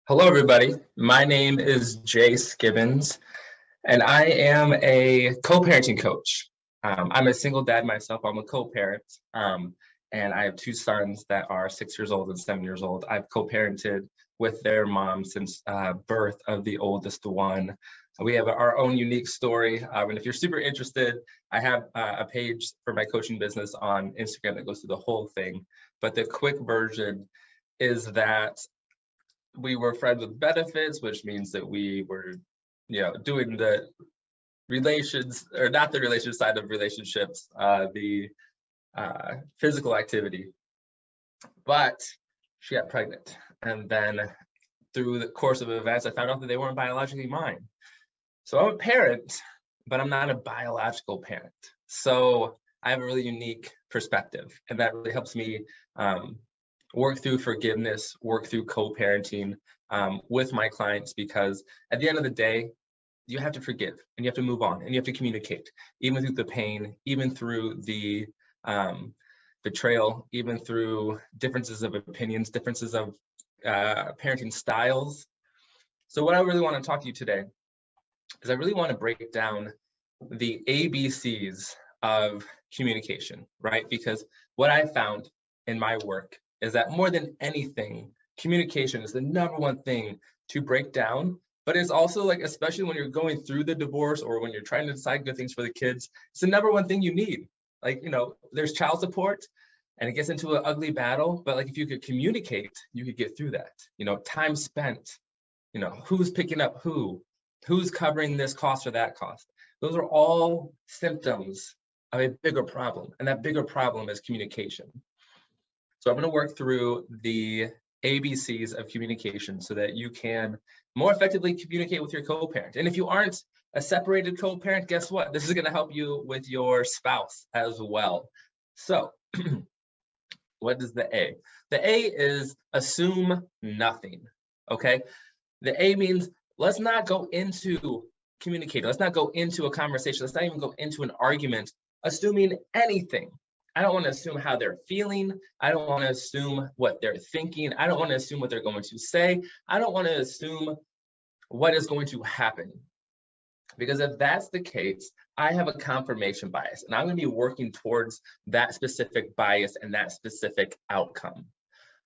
Hello, everybody. My name is Jay Skibbens, and I am a co-parenting coach. I'm a single dad myself. I'm a co-parent, and I have two sons that are 6 years old and 7 years old. I've co-parented with their mom since birth of the oldest one. We have our own unique story, and if you're super interested, I have a page for my coaching business on Instagram that goes through the whole thing. But the quick version is that we were friends with benefits, which means that we were, doing the relations, or not the relation side of relationships, the physical activity. But she got pregnant, and then through the course of events, I found out that they weren't biologically mine. So I'm a parent, but I'm not a biological parent. So I have a really unique perspective, and that really helps me work through forgiveness, work through co-parenting with my clients, because at the end of the day, you have to forgive and you have to move on and you have to communicate, even through the pain, even through the betrayal, even through differences of opinions, differences of parenting styles. So what I really want to talk to you today is I really want to break down the ABCs of communication, right? Because what I found in my work is that more than anything, communication is the number one thing to break down. But it's also, like, especially when you're going through the divorce or when you're trying to decide good things for the kids, it's the number one thing you need. Like, there's child support and it gets into an ugly battle, but like if you could communicate, you could get through that. Time spent, who's picking up who's covering this cost or that cost. Those are all symptoms of a bigger problem, and that bigger problem is communication. So I'm going to work through the ABCs of communication so that you can more effectively communicate with your co-parent. And if you aren't a separated co-parent, guess what? This is going to help you with your spouse as well. So what is the A? The A is assume nothing, okay? The A means let's not go into communicating. Let's not go into a conversation. Let's not even go into an argument assuming anything. I don't want to assume how they're feeling. I don't want to assume what they're thinking. I don't want to assume what they're going to say. I don't want to assume what is going to happen. Because if that's the case, I have a confirmation bias, and I'm going to be working towards that specific bias and that specific outcome.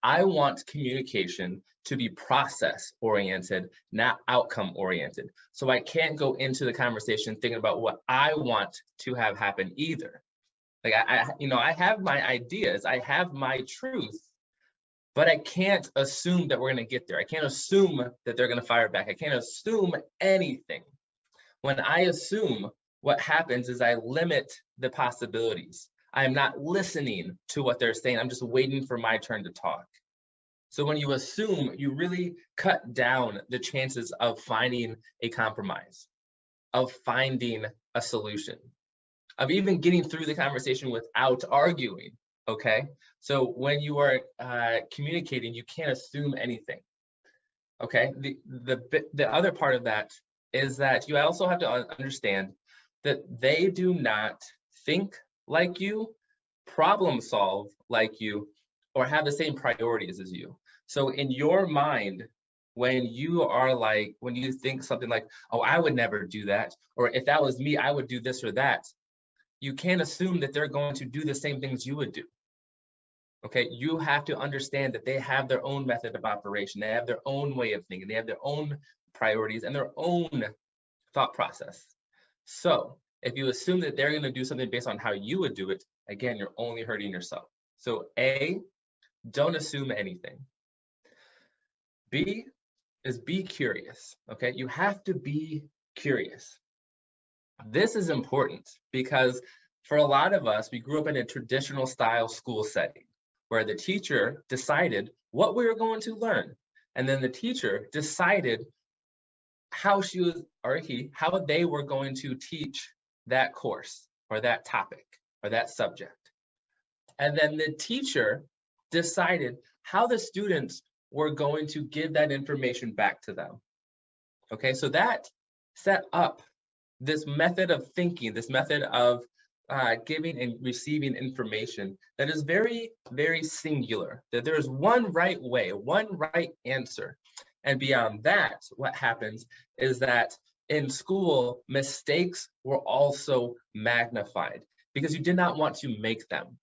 I want communication to be process-oriented, not outcome-oriented. So I can't go into the conversation thinking about what I want to have happen either. Like I have my ideas, I have my truth, but I can't assume that we're going to get there. I can't assume that they're going to fire back. I can't assume anything. When I assume, what happens is I limit the possibilities. I'm not listening to what they're saying. I'm just waiting for my turn to talk. So when you assume, you really cut down the chances of finding a compromise, of finding a solution, of even getting through the conversation without arguing, okay? So when you are communicating, you can't assume anything, okay? The other part of that is that you also have to understand that they do not think like you, problem solve like you, or have the same priorities as you. So in your mind, when you think something like, oh, I would never do that, or if that was me, I would do this or that, you can't assume that they're going to do the same things you would do. Okay, you have to understand that they have their own method of operation. They have their own way of thinking. They have their own priorities and their own thought process. So if you assume that they're going to do something based on how you would do it, again, you're only hurting yourself. So A, don't assume anything. B is be curious, okay? You have to be curious. This is important because for a lot of us, we grew up in a traditional style school setting where the teacher decided what we were going to learn. And then the teacher decided how she was, or he, how they were going to teach that course or that topic or that subject. And then the teacher decided how the students were going to give that information back to them. Okay, so that set up this method of thinking, this method of giving and receiving information that is very, very singular, that there's one right way, one right answer. And beyond that, what happens is that in school, mistakes were also magnified because you did not want to make them.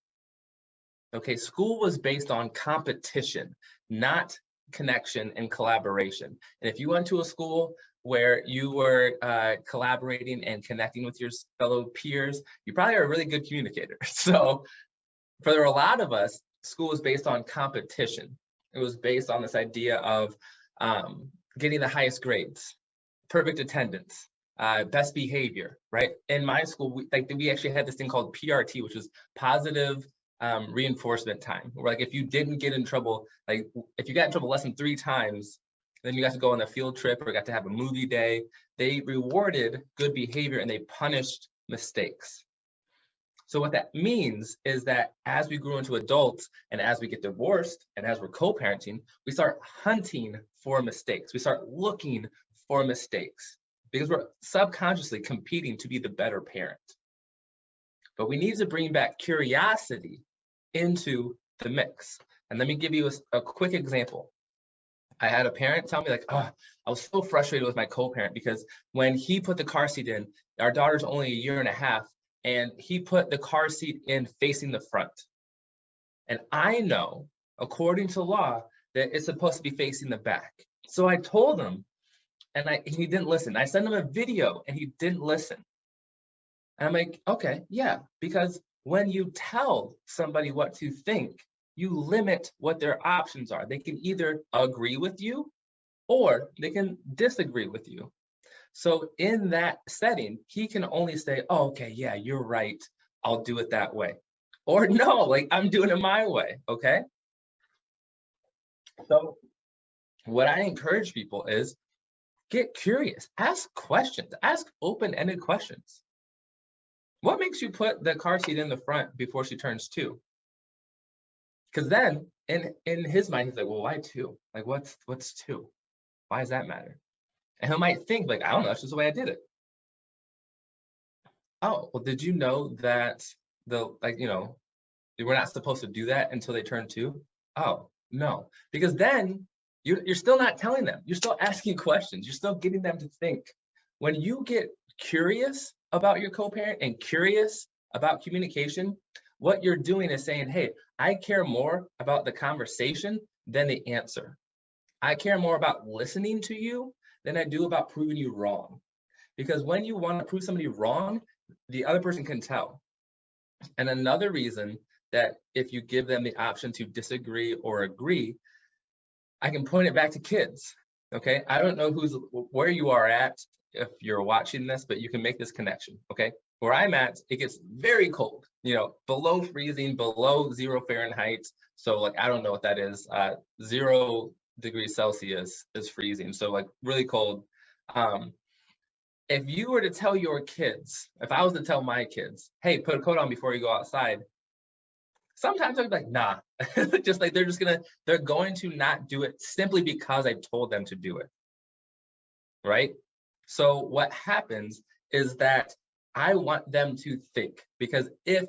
Okay, school was based on competition, not connection and collaboration. And if you went to a school where you were collaborating and connecting with your fellow peers, you probably are a really good communicator. So for a lot of us, school was based on competition. It was based on this idea of getting the highest grades, perfect attendance, best behavior, right? In my school, we actually had this thing called PRT, which was positive reinforcement time. Where like if you didn't get in trouble, like if you got in trouble less than 3 times, then you got to go on a field trip or got to have a movie day. They rewarded good behavior and they punished mistakes. So what that means is that as we grow into adults and as we get divorced and as we're co-parenting, we start hunting for mistakes. We start looking for mistakes because we're subconsciously competing to be the better parent. But we need to bring back curiosity into the mix. And let me give you a quick example. I had a parent tell me like, oh, I was so frustrated with my co-parent because when he put the car seat in, our daughter's only 1.5 years, and he put the car seat in facing the front. And I know, according to law, that it's supposed to be facing the back. So I told him, and he didn't listen. I sent him a video, and he didn't listen. And I'm like, okay, yeah, because when you tell somebody what to think, you limit what their options are. They can either agree with you or they can disagree with you. So in that setting, he can only say, oh, okay, yeah, you're right. I'll do it that way. Or no, like I'm doing it my way, okay? So what I encourage people is get curious, ask questions, ask open-ended questions. What makes you put the car seat in the front before she turns 2? Because then in his mind, he's like, well, why 2? Like, what's 2? Why does that matter? And he might think like, I don't know, that's just the way I did it. Oh, well, did you know that we're not supposed to do that until they turn 2? Oh, no. Because then you're still not telling them. You're still asking questions. You're still getting them to think. When you get curious about your co-parent and curious about communication, what you're doing is saying, hey, I care more about the conversation than the answer. I care more about listening to you than I do about proving you wrong. Because when you want to prove somebody wrong, the other person can tell. And another reason that if you give them the option to disagree or agree, I can point it back to kids, okay? I don't know where you are at if you're watching this, but you can make this connection, okay? Where I'm at, it gets very cold, below freezing, below 0 Fahrenheit. So like, I don't know what that is. 0 degrees Celsius is freezing. So like really cold. If you were to tell your kids, if I was to tell my kids, hey, put a coat on before you go outside, sometimes I'd be like, nah, just like they're going to not do it simply because I told them to do it, right? So what happens is that I want them to think, because if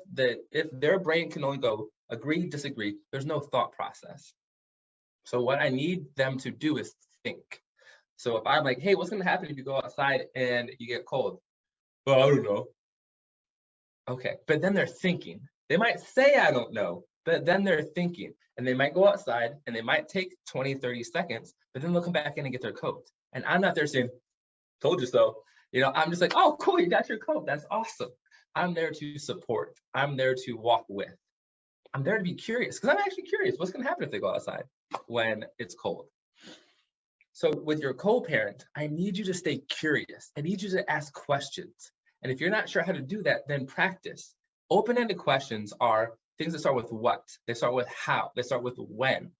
their brain can only go agree, disagree, there's no thought process. So what I need them to do is think. So if I'm like, hey, what's gonna happen if you go outside and you get cold? Well, I don't know. Okay, but then they're thinking. They might say, I don't know, but then they're thinking. And they might go outside and they might take 20, 30 seconds, but then they'll come back in and get their coat. And I'm not there saying, told you so. I'm just like, oh, cool, you got your coat. That's awesome. I'm there to support. I'm there to walk with. I'm there to be curious, because I'm actually curious. What's gonna happen if they go outside when it's cold? So with your co-parent, I need you to stay curious. I need you to ask questions. And if you're not sure how to do that, then practice. Open-ended questions are things that start with what, they start with how, they start with when.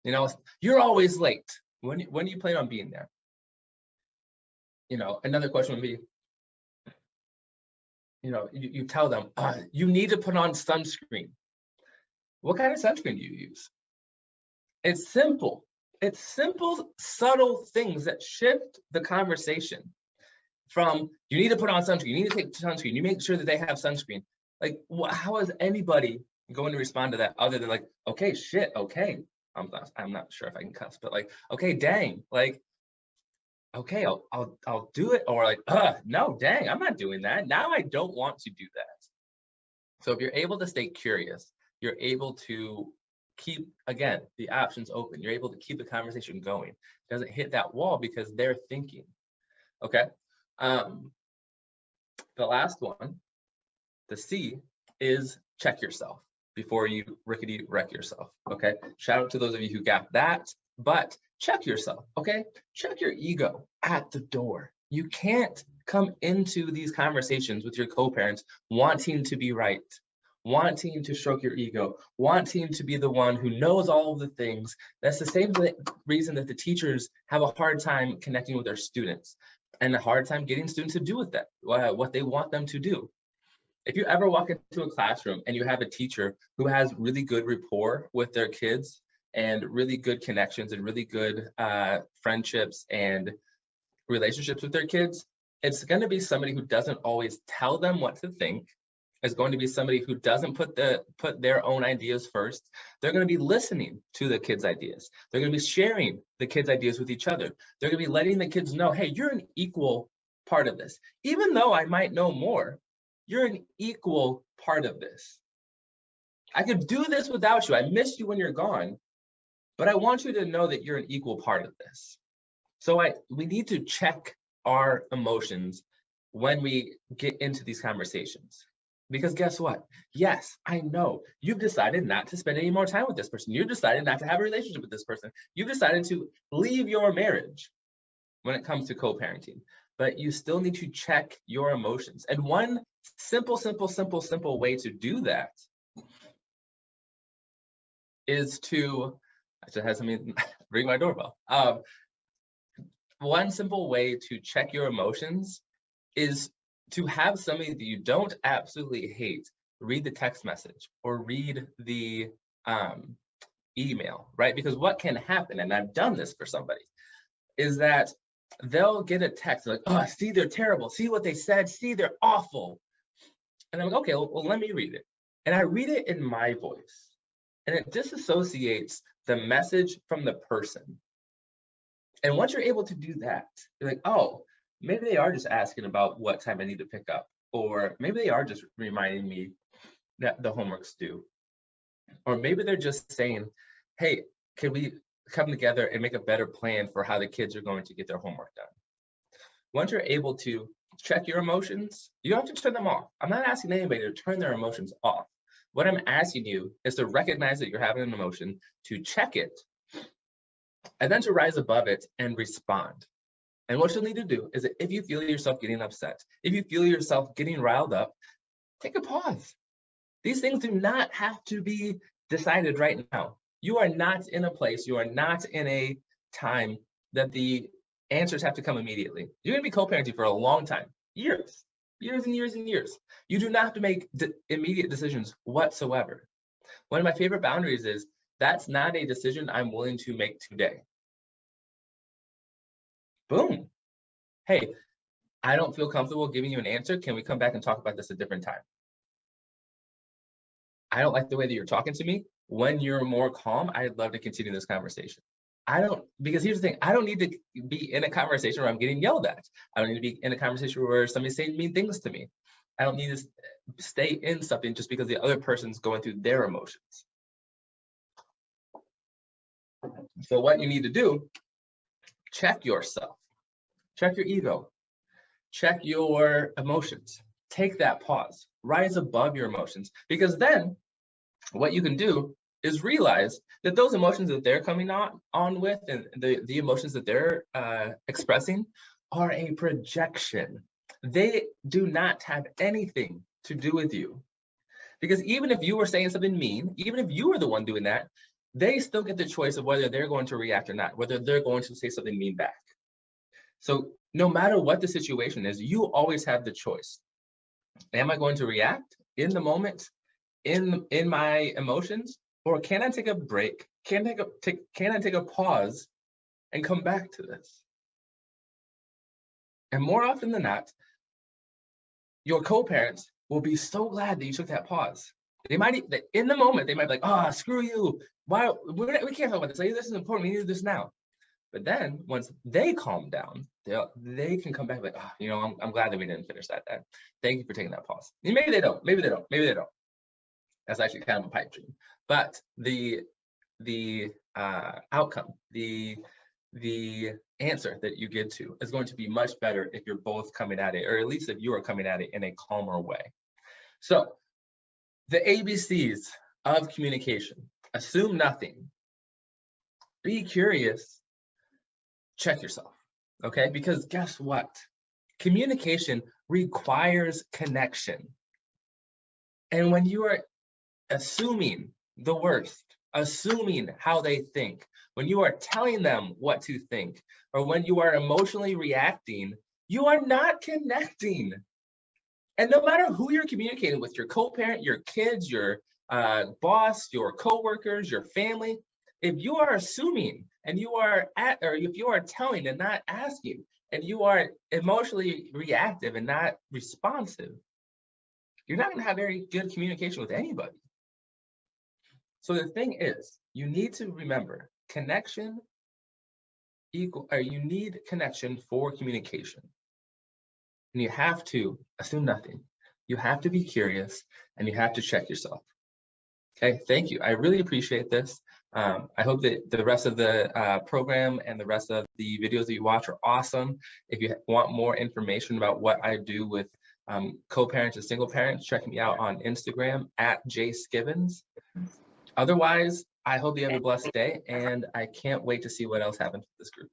You're always late. When do you plan on being there? Another question would be, you tell them, you need to put on sunscreen. What kind of sunscreen do you use? It's simple. It's simple, subtle things that shift the conversation from, you need to put on sunscreen, you need to take sunscreen, you make sure that they have sunscreen. Like, how is anybody going to respond to that other than like, okay, shit, okay. I'm not sure if I can cuss, but like, okay, dang, like, okay, I'll do it, or like, no, dang, I'm not doing that. Now I don't want to do that. So if you're able to stay curious, you're able to keep, again, the options open. You're able to keep the conversation going. It doesn't hit that wall because they're thinking. Okay. Um, the last one, the C, is check yourself before you rickety wreck yourself. Okay. Shout out to those of you who got that, but check yourself. Okay. Check your ego at the door. You can't come into these conversations with your co-parents wanting to be right, wanting to stroke your ego, wanting to be the one who knows all of the things. That's the same reason that the teachers have a hard time connecting with their students and a hard time getting students to do with that, what they want them to do. If you ever walk into a classroom and you have a teacher who has really good rapport with their kids and really good connections and really good friendships and relationships with their kids, it's going to be somebody who doesn't always tell them what to think. It's going to be somebody who doesn't put their own ideas first. They're going to be listening to the kids' ideas. They're going to be sharing the kids' ideas with each other. They're going to be letting the kids know, hey, you're an equal part of this. Even though I might know more, you're an equal part of this. I could do this without you. I miss you when you're gone, but I want you to know that you're an equal part of this. So we need to check our emotions when we get into these conversations. Because guess what? Yes, I know you've decided not to spend any more time with this person. You've decided not to have a relationship with this person. You've decided to leave your marriage when it comes to co-parenting. But you still need to check your emotions. And one simple way to do that is to, I just had somebody ring my doorbell. One simple way to check your emotions is to have somebody that you don't absolutely hate read the text message or read the email, right? Because what can happen, and I've done this for somebody, is that they'll get a text like, oh, see, they're terrible. See what they said. See, they're awful. And I'm like, okay, well, let me read it. And I read it in my voice. And it disassociates the message from the person. And once you're able to do that, you're like, oh, maybe they are just asking about what time I need to pick up. Or maybe they are just reminding me that the homework's due. Or maybe they're just saying, hey, can we come together and make a better plan for how the kids are going to get their homework done? Once you're able to check your emotions, you don't have to turn them off. I'm not asking anybody to turn their emotions off. What I'm asking you is to recognize that you're having an emotion, to check it, and then to rise above it and respond. And what you'll need to do is that if you feel yourself getting upset, if you feel yourself getting riled up, take a pause. These things do not have to be decided right now. You are not in a place, you are not in a time that the answers have to come immediately. You're going to be co-parenting for a long time, years and years. You do not have to make immediate decisions whatsoever. One of my favorite boundaries is that's not a decision I'm willing to make today. Boom. Hey, I don't feel comfortable giving you an answer. Can we come back and talk about this a different time? I don't like the way that you're talking to me. When you're more calm, I'd love to continue this conversation. Because here's the thing, I don't need to be in a conversation where I'm getting yelled at. I don't need to be in a conversation where somebody's saying mean things to me. I don't need to stay in something just because the other person's going through their emotions. So what you need to do, check yourself, check your ego, check your emotions, take that pause, rise above your emotions, because then what you can do is realize that those emotions that they're coming on with and the emotions that they're expressing are a projection. They do not have anything to do with you. Because even if you were saying something mean, even if you were the one doing that, they still get the choice of whether they're going to react or not, whether they're going to say something mean back. So no matter what the situation is, you always have the choice. Am I going to react in the moment, in my emotions, or can I take a break? Can I take a pause and come back to this? And more often than not, your co-parents will be so glad that you took that pause. They might, in the moment, they might be like, oh, screw you. Why, we can't talk about this. Like, this is important. We need to do this now. But then once they calm down, they can come back like, oh, you know, I'm glad that we didn't finish that then. Thank you for taking that pause. And maybe they don't, maybe they don't, maybe they don't. That's actually kind of a pipe dream. But the outcome, the answer that you get to is going to be much better if you're both coming at it, or at least if you are coming at it in a calmer way. So the ABCs of communication: assume nothing, be curious, check yourself, okay? Because guess what? Communication requires connection. And when you are assuming the worst, assuming how they think, when you are telling them what to think, or when you are emotionally reacting, you are not connecting. And no matter who you're communicating with, your co-parent, your kids, your boss, your coworkers, your family, if you are assuming and you are or if you are telling and not asking, and you are emotionally reactive and not responsive, you're not going to have very good communication with anybody. So the thing is, you need to remember connection you need connection for communication. And you have to assume nothing. You have to be curious, and you have to check yourself. Okay, thank you. I really appreciate this. I hope that the rest of the program and the rest of the videos that you watch are awesome. If you want more information about what I do with co-parents and single parents, check me out on Instagram at @Skibbens. Otherwise, I hope you have a blessed day, and I can't wait to see what else happens with this group.